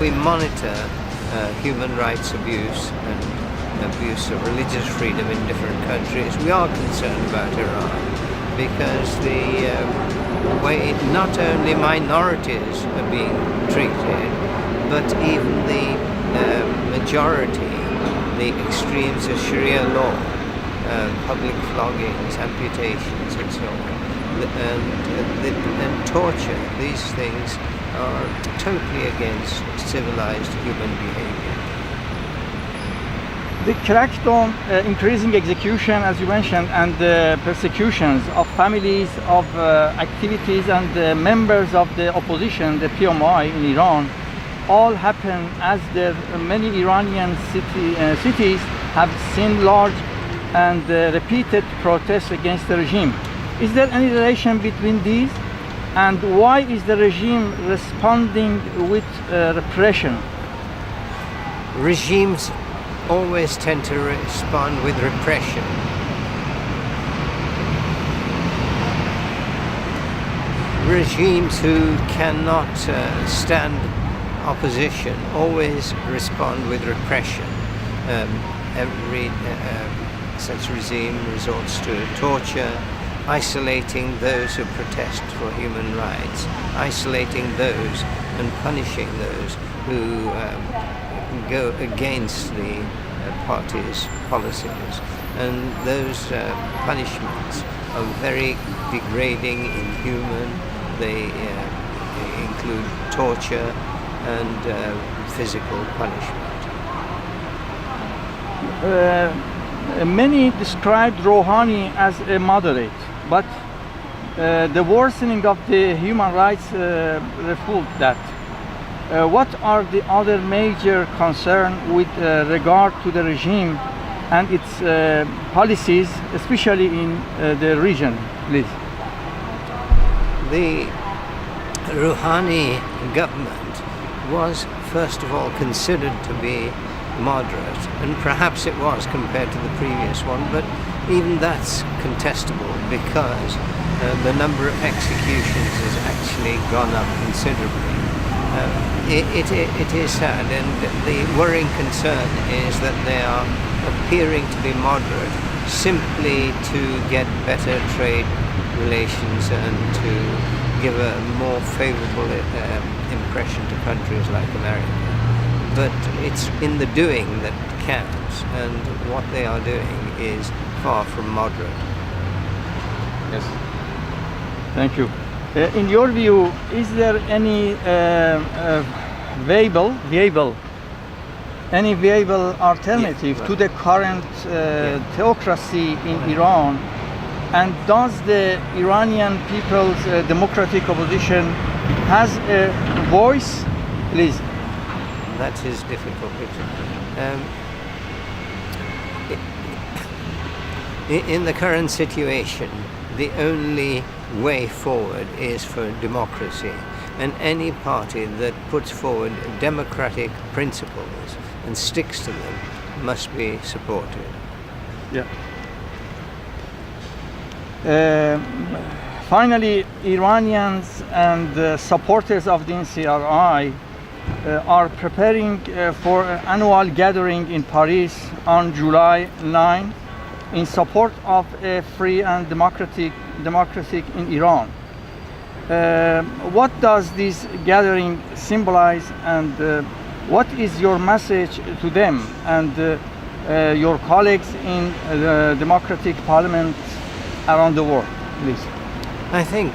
We monitor human rights abuse and abuse of religious freedom in different countries. We are concerned about Iran because the way not only minorities are being treated, but even the majority, the extremes of Sharia law, public floggings, amputations and so on, and torture. These things are totally against civilized human behavior. The crackdown, increasing execution, as you mentioned, and persecutions of families of activities and members of the opposition, the PMI in Iran, all happen as many Iranian cities have seen large and repeated protests against the regime. Is there any relation between these? And why is the regime responding with repression? Regimes always tend to respond with repression. Regimes who cannot stand opposition always respond with repression. Every such regime resorts to torture, isolating those who protest for human rights, isolating those and punishing those who go against the party's policies. And those punishments are very degrading, inhuman. They include torture and physical punishment. Many described Rouhani as a moderate, but the worsening of the human rights refute that. What are the other major concerns with regard to the regime and its policies, especially in the region, please? The Rouhani government was, first of all, considered to be moderate, and perhaps it was compared to the previous one, but even that's contestable because the number of executions has actually gone up considerably. It is sad, and the worrying concern is that they are appearing to be moderate simply to get better trade relations and to give a more favorable impression to countries like America. But it's in the doing that counts, and what they are doing is far from moderate. Yes. Thank you. In your view, is there any viable alternative to the current theocracy in Iran? And does the Iranian people's democratic opposition has a voice? Please. That is difficult. In the current situation, the only way forward is for democracy, and any party that puts forward democratic principles and sticks to them must be supported. Yeah. Finally, Iranians and supporters of the NCRI are preparing for an annual gathering in Paris on July 9 in support of a free and democratic in Iran. What does this gathering symbolize, and what is your message to them and your colleagues in the democratic parliament around the world, please? I think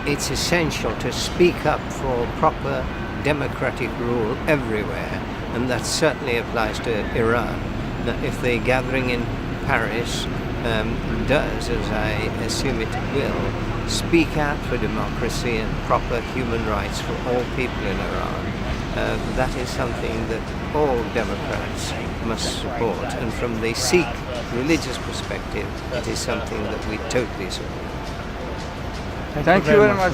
it's essential to speak up for proper democratic rule everywhere, and that certainly applies to Iran. Now, if the gathering in Paris does, as I assume it will, speak out for democracy and proper human rights for all people in Iran, that is something that all Democrats must support, and from the Sikh religious perspective, it is something that we totally support. Thank you very much.